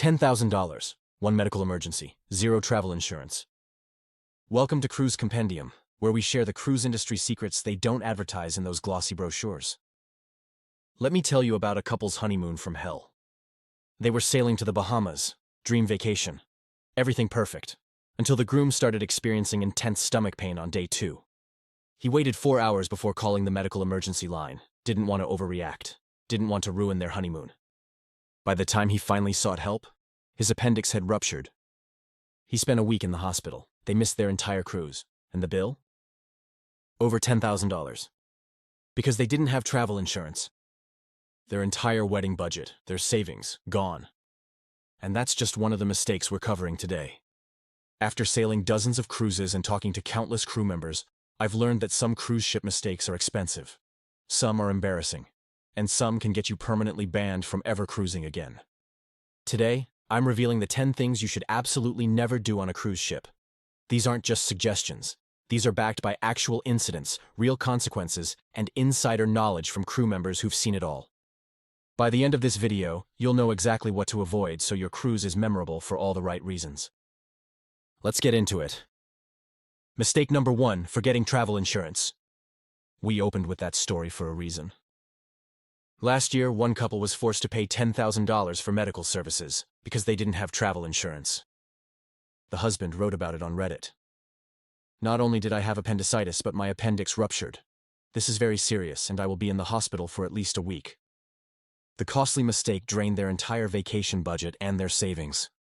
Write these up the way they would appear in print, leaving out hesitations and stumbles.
$10,000, one medical emergency, zero travel insurance. Welcome to Cruise Compendium, where we share the cruise industry secrets they don't advertise in those glossy brochures. Let me tell you about a couple's honeymoon from hell. They were sailing to the Bahamas, dream vacation. Everything perfect, until the groom started experiencing intense stomach pain on day 2. He waited 4 hours before calling the medical emergency line, didn't want to overreact, didn't want to ruin their honeymoon. By the time he finally sought help, his appendix had ruptured. He spent a week in the hospital. They missed their entire cruise. And the bill? Over $10,000. Because they didn't have travel insurance. Their entire wedding budget, their savings, gone. And that's just one of the mistakes we're covering today. After sailing dozens of cruises and talking to countless crew members, I've learned that some cruise ship mistakes are expensive. Some are embarrassing. And some can get you permanently banned from ever cruising again. Today, I'm revealing the 10 things you should absolutely never do on a cruise ship. These aren't just suggestions. These are backed by actual incidents, real consequences, and insider knowledge from crew members who've seen it all. By the end of this video, you'll know exactly what to avoid so your cruise is memorable for all the right reasons. Let's get into it. Mistake number 1, forgetting travel insurance. We opened with that story for a reason. Last year, one couple was forced to pay $10,000 for medical services because they didn't have travel insurance. The husband wrote about it on Reddit. Not only did I have appendicitis, but my appendix ruptured. This is very serious, and I will be in the hospital for at least a week. The costly mistake drained their entire vacation budget and their savings.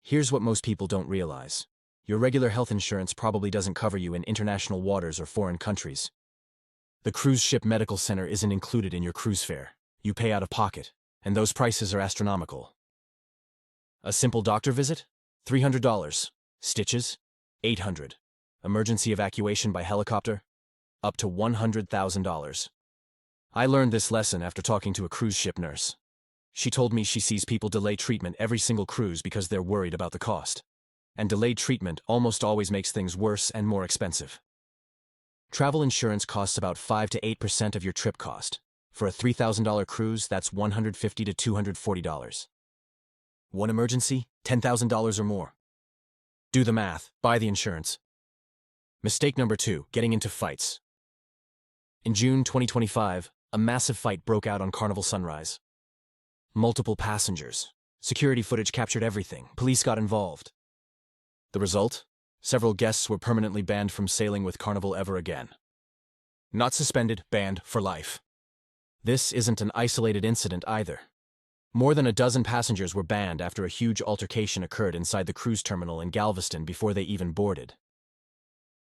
Here's what most people don't realize. Your regular health insurance probably doesn't cover you in international waters or foreign countries. The cruise ship medical center isn't included in your cruise fare. You pay out of pocket, and those prices are astronomical. A simple doctor visit? $300. Stitches? $800. Emergency evacuation by helicopter? Up to $100,000. I learned this lesson after talking to a cruise ship nurse. She told me she sees people delay treatment every single cruise because they're worried about the cost. And delayed treatment almost always makes things worse and more expensive. Travel insurance costs about 5 to 8% of your trip cost. For a $3,000 cruise, that's $150 to $240. One emergency, $10,000 or more. Do the math, buy the insurance. Mistake number 2, getting into fights. In June 2025, a massive fight broke out on Carnival Sunrise. Multiple passengers. Security footage captured everything. Police got involved. The result? Several guests were permanently banned from sailing with Carnival ever again. Not suspended, banned for life. This isn't an isolated incident either. More than a dozen passengers were banned after a huge altercation occurred inside the cruise terminal in Galveston before they even boarded.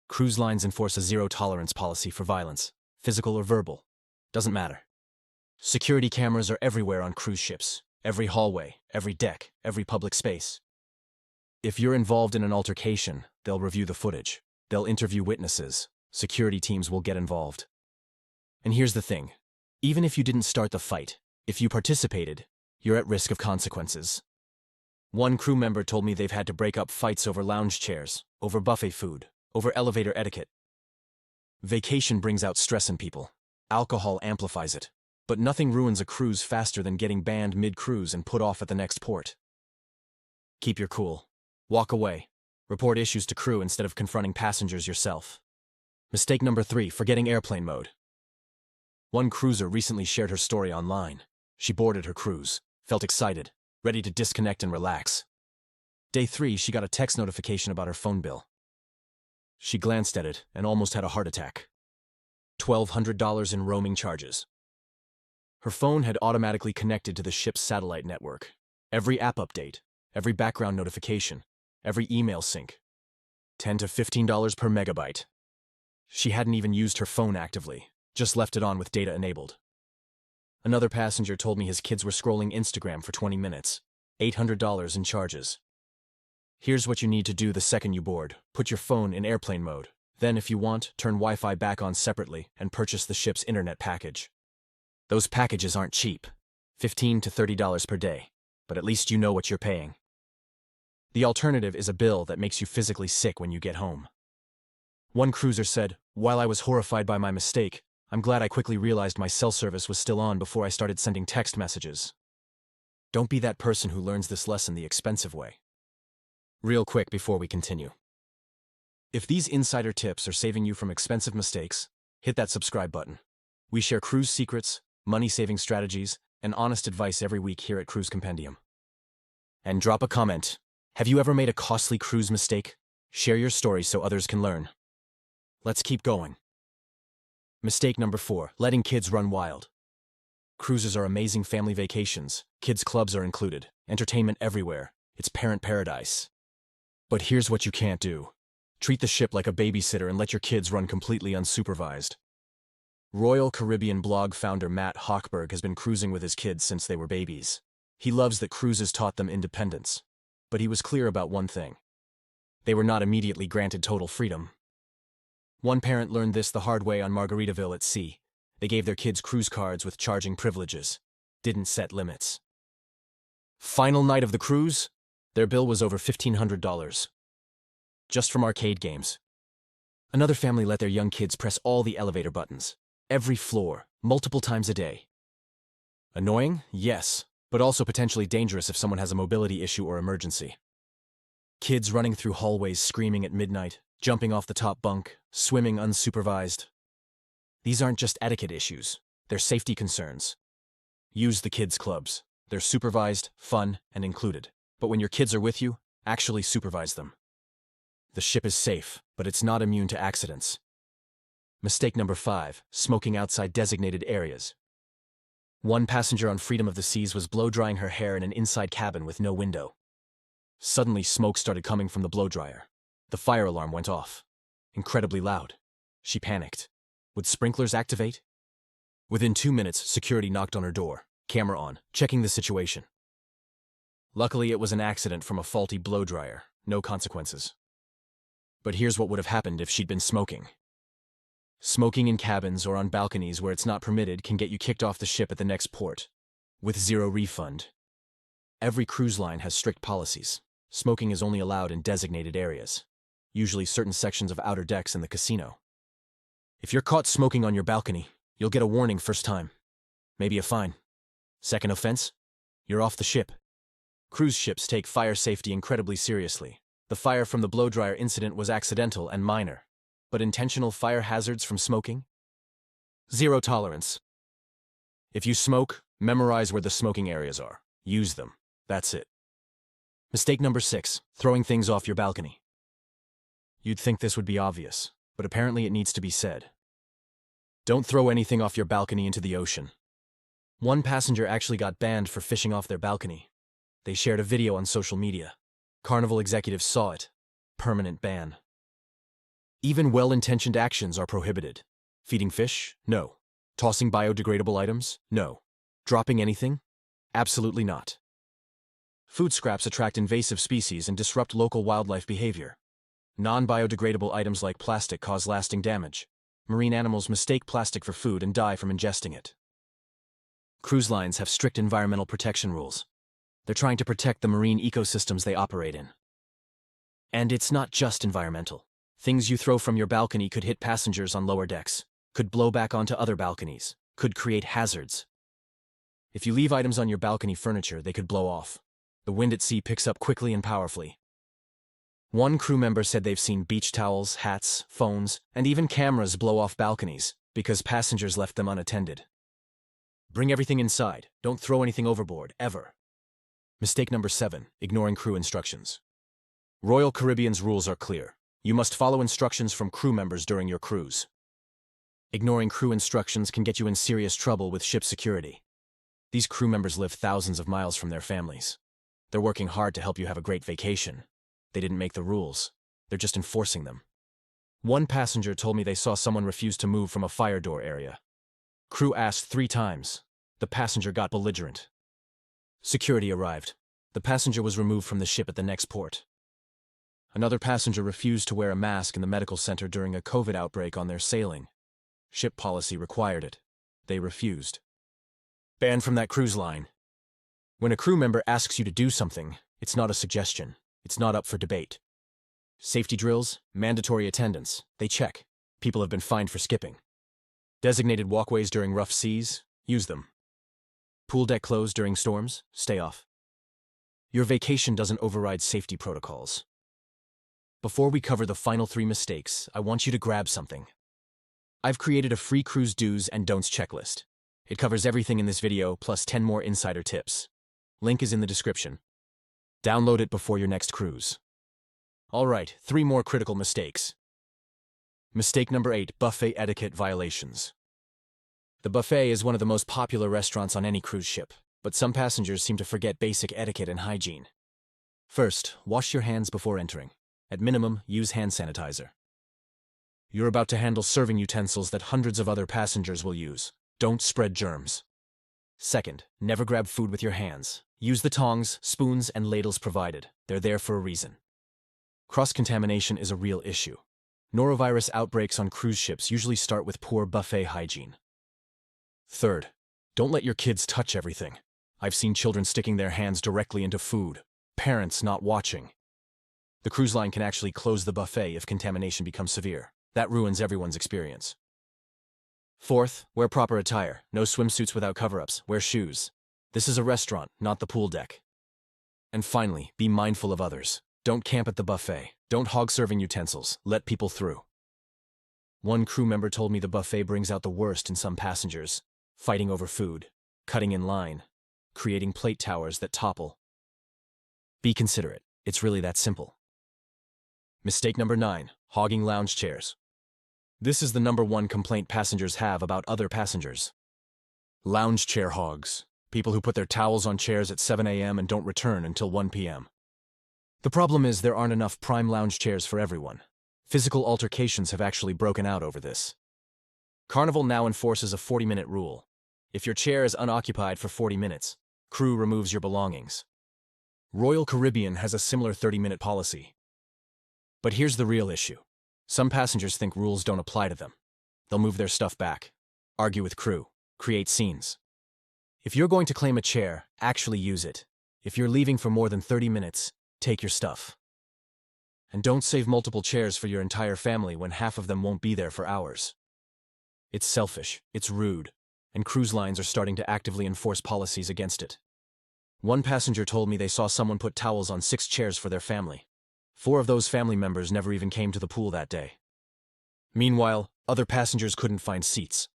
Cruise lines enforce a zero-tolerance policy for violence, physical or verbal. Doesn't matter. Security cameras are everywhere on cruise ships, every hallway, every deck, every public space. If you're involved in an altercation, they'll review the footage. They'll interview witnesses. Security teams will get involved. And here's the thing. Even if you didn't start the fight, if you participated, you're at risk of consequences. One crew member told me they've had to break up fights over lounge chairs, over buffet food, over elevator etiquette. Vacation brings out stress in people. Alcohol amplifies it. But nothing ruins a cruise faster than getting banned mid-cruise and put off at the next port. Keep your cool. Walk away. Report issues to crew instead of confronting passengers yourself. Mistake number 3, forgetting airplane mode. One cruiser recently shared her story online. She boarded her cruise, felt excited, ready to disconnect and relax. Day 3, she got a text notification about her phone bill. She glanced at it and almost had a heart attack. $1,200 in roaming charges. Her phone had automatically connected to the ship's satellite network. Every app update, every background notification, every email sync. $10 to $15 per megabyte. She hadn't even used her phone actively, just left it on with data enabled. Another passenger told me his kids were scrolling Instagram for 20 minutes. $800 in charges. Here's what you need to do the second you board. Put your phone in airplane mode. Then, if you want, turn Wi-Fi back on separately and purchase the ship's internet package. Those packages aren't cheap. $15 to $30 per day. But at least you know what you're paying. The alternative is a bill that makes you physically sick when you get home. One cruiser said, "While I was horrified by my mistake, I'm glad I quickly realized my cell service was still on before I started sending text messages." Don't be that person who learns this lesson the expensive way. Real quick before we continue. If these insider tips are saving you from expensive mistakes, hit that subscribe button. We share cruise secrets, money-saving strategies, and honest advice every week here at Cruise Compendium. And drop a comment. Have you ever made a costly cruise mistake? Share your story so others can learn. Let's keep going. Mistake number 4, letting kids run wild. Cruises are amazing family vacations. Kids' clubs are included. Entertainment everywhere. It's parent paradise. But here's what you can't do. Treat the ship like a babysitter and let your kids run completely unsupervised. Royal Caribbean blog founder Matt Hochberg has been cruising with his kids since they were babies. He loves that cruises taught them independence. But he was clear about one thing. They were not immediately granted total freedom. One parent learned this the hard way on Margaritaville at sea. They gave their kids cruise cards with charging privileges. Didn't set limits. Final night of the cruise, their bill was over $1,500. Just from arcade games. Another family let their young kids press all the elevator buttons. Every floor, multiple times a day. Annoying? Yes, but also potentially dangerous if someone has a mobility issue or emergency. Kids running through hallways screaming at midnight, jumping off the top bunk, swimming unsupervised. These aren't just etiquette issues, they're safety concerns. Use the kids' clubs. They're supervised, fun, and included. But when your kids are with you, actually supervise them. The ship is safe, but it's not immune to accidents. Mistake number 5, smoking outside designated areas. One passenger on Freedom of the Seas was blow-drying her hair in an inside cabin with no window. Suddenly, smoke started coming from the blow-dryer. The fire alarm went off. Incredibly loud. She panicked. Would sprinklers activate? Within 2 minutes, security knocked on her door, camera on, checking the situation. Luckily, it was an accident from a faulty blow-dryer, no consequences. But here's what would have happened if she'd been smoking. Smoking in cabins or on balconies where it's not permitted can get you kicked off the ship at the next port, with zero refund. Every cruise line has strict policies. Smoking is only allowed in designated areas, usually certain sections of outer decks in the casino. If you're caught smoking on your balcony, you'll get a warning first time. Maybe a fine. Second offense? You're off the ship. Cruise ships take fire safety incredibly seriously. The fire from the blow-dryer incident was accidental and minor. But intentional fire hazards from smoking? Zero tolerance. If you smoke, memorize where the smoking areas are. Use them. That's it. Mistake number 6, throwing things off your balcony. You'd think this would be obvious, but apparently it needs to be said. Don't throw anything off your balcony into the ocean. One passenger actually got banned for fishing off their balcony. They shared a video on social media. Carnival executives saw it. Permanent ban. Even well-intentioned actions are prohibited. Feeding fish? No. Tossing biodegradable items? No. Dropping anything? Absolutely not. Food scraps attract invasive species and disrupt local wildlife behavior. Non-biodegradable items like plastic cause lasting damage. Marine animals mistake plastic for food and die from ingesting it. Cruise lines have strict environmental protection rules. They're trying to protect the marine ecosystems they operate in. And it's not just environmental. Things you throw from your balcony could hit passengers on lower decks, could blow back onto other balconies, could create hazards. If you leave items on your balcony furniture, they could blow off. The wind at sea picks up quickly and powerfully. One crew member said they've seen beach towels, hats, phones, and even cameras blow off balconies because passengers left them unattended. Bring everything inside. Don't throw anything overboard, ever. Mistake number 7, ignoring crew instructions. Royal Caribbean's rules are clear. You must follow instructions from crew members during your cruise. Ignoring crew instructions can get you in serious trouble with ship security. These crew members live thousands of miles from their families. They're working hard to help you have a great vacation. They didn't make the rules. They're just enforcing them. One passenger told me they saw someone refuse to move from a fire door area. Crew asked 3 times. The passenger got belligerent. Security arrived. The passenger was removed from the ship at the next port. Another passenger refused to wear a mask in the medical center during a COVID outbreak on their sailing. Ship policy required it. They refused. Banned from that cruise line. When a crew member asks you to do something, it's not a suggestion. It's not up for debate. Safety drills, mandatory attendance, they check. People have been fined for skipping. Designated walkways during rough seas, use them. Pool deck closed during storms, stay off. Your vacation doesn't override safety protocols. Before we cover the final 3 mistakes, I want you to grab something. I've created a free cruise do's and don'ts checklist. It covers everything in this video, plus 10 more insider tips. Link is in the description. Download it before your next cruise. Alright, 3 more critical mistakes. Mistake number 8, buffet etiquette violations. The buffet is one of the most popular restaurants on any cruise ship, but some passengers seem to forget basic etiquette and hygiene. First, wash your hands before entering. At minimum, use hand sanitizer. You're about to handle serving utensils that hundreds of other passengers will use. Don't spread germs. Second, never grab food with your hands. Use the tongs, spoons, and ladles provided. They're there for a reason. Cross-contamination is a real issue. Norovirus outbreaks on cruise ships usually start with poor buffet hygiene. Third, don't let your kids touch everything. I've seen children sticking their hands directly into food, parents not watching. The cruise line can actually close the buffet if contamination becomes severe. That ruins everyone's experience. Fourth, wear proper attire. No swimsuits without cover-ups. Wear shoes. This is a restaurant, not the pool deck. And finally, be mindful of others. Don't camp at the buffet. Don't hog serving utensils. Let people through. One crew member told me the buffet brings out the worst in some passengers. Fighting over food, cutting in line, creating plate towers that topple. Be considerate. It's really that simple. Mistake number 9, hogging lounge chairs. This is the #1 complaint passengers have about other passengers. Lounge chair hogs. People who put their towels on chairs at 7 a.m. and don't return until 1 p.m. The problem is there aren't enough prime lounge chairs for everyone. Physical altercations have actually broken out over this. Carnival now enforces a 40-minute rule. If your chair is unoccupied for 40 minutes, crew removes your belongings. Royal Caribbean has a similar 30-minute policy. But here's the real issue. Some passengers think rules don't apply to them. They'll move their stuff back, argue with crew, create scenes. If you're going to claim a chair, actually use it. If you're leaving for more than 30 minutes, take your stuff. And don't save multiple chairs for your entire family when half of them won't be there for hours. It's selfish, it's rude, and cruise lines are starting to actively enforce policies against it. One passenger told me they saw someone put towels on 6 chairs for their family. 4 of those family members never even came to the pool that day. Meanwhile, other passengers couldn't find seats.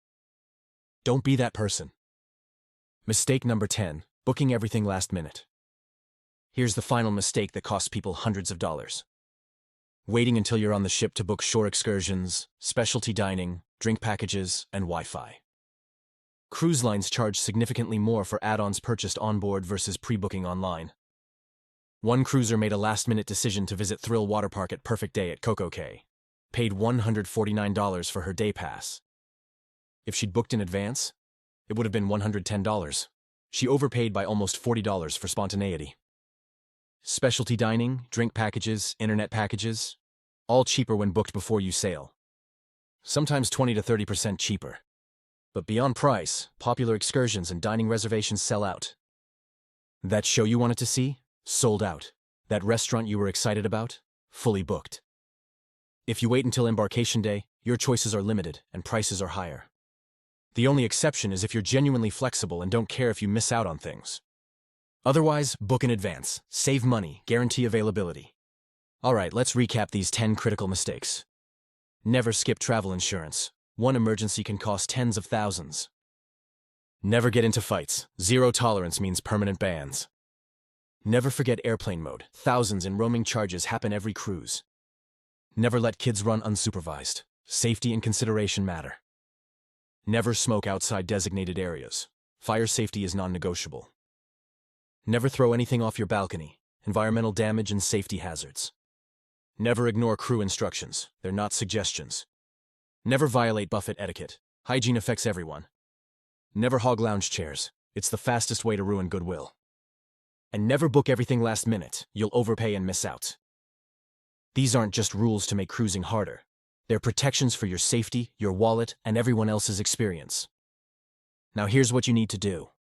Don't be that person. Mistake number 10, booking everything last minute. Here's the final mistake that costs people hundreds of dollars. Waiting until you're on the ship to book shore excursions, specialty dining, drink packages, and Wi-Fi. Cruise lines charge significantly more for add-ons purchased on board versus pre-booking online. One cruiser made a last-minute decision to visit Thrill Water Park at Perfect Day at Coco Cay. Paid $149 for her day pass. If she'd booked in advance, it would have been $110. She overpaid by almost $40 for spontaneity. Specialty dining, drink packages, internet packages, all cheaper when booked before you sail. Sometimes 20 to 30% cheaper. But beyond price, popular excursions and dining reservations sell out. That show you wanted to see? Sold out. That restaurant you were excited about? Fully booked. If you wait until embarkation day, your choices are limited and prices are higher. The only exception is if you're genuinely flexible and don't care if you miss out on things. Otherwise, book in advance. Save money, guarantee availability. Alright, let's recap these 10 critical mistakes. Never skip travel insurance. One emergency can cost tens of thousands. Never get into fights. Zero tolerance means permanent bans. Never forget airplane mode. Thousands in roaming charges happen every cruise. Never let kids run unsupervised. Safety and consideration matter. Never smoke outside designated areas. Fire safety is non-negotiable. Never throw anything off your balcony. Environmental damage and safety hazards. Never ignore crew instructions. They're not suggestions. Never violate buffet etiquette. Hygiene affects everyone. Never hog lounge chairs. It's the fastest way to ruin goodwill. And never book everything last minute. You'll overpay and miss out. These aren't just rules to make cruising harder. They're protections for your safety, your wallet, and everyone else's experience. Now here's what you need to do.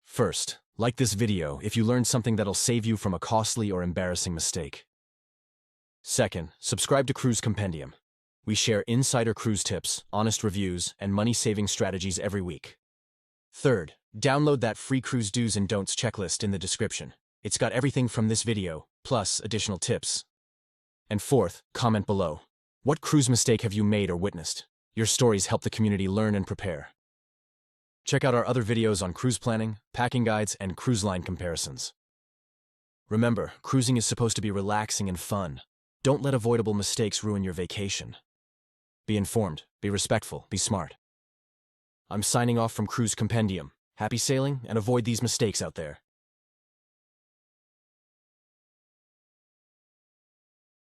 First, like this video if you learned something that'll save you from a costly or embarrassing mistake. Second, subscribe to Cruise Compendium. We share insider cruise tips, honest reviews, and money-saving strategies every week. Third, download that free cruise do's and don'ts checklist in the description. It's got everything from this video, plus additional tips. And fourth, comment below. What cruise mistake have you made or witnessed? Your stories help the community learn and prepare. Check out our other videos on cruise planning, packing guides, and cruise line comparisons. Remember, cruising is supposed to be relaxing and fun. Don't let avoidable mistakes ruin your vacation. Be informed, be respectful, be smart. I'm signing off from Cruise Compendium. Happy sailing and avoid these mistakes out there.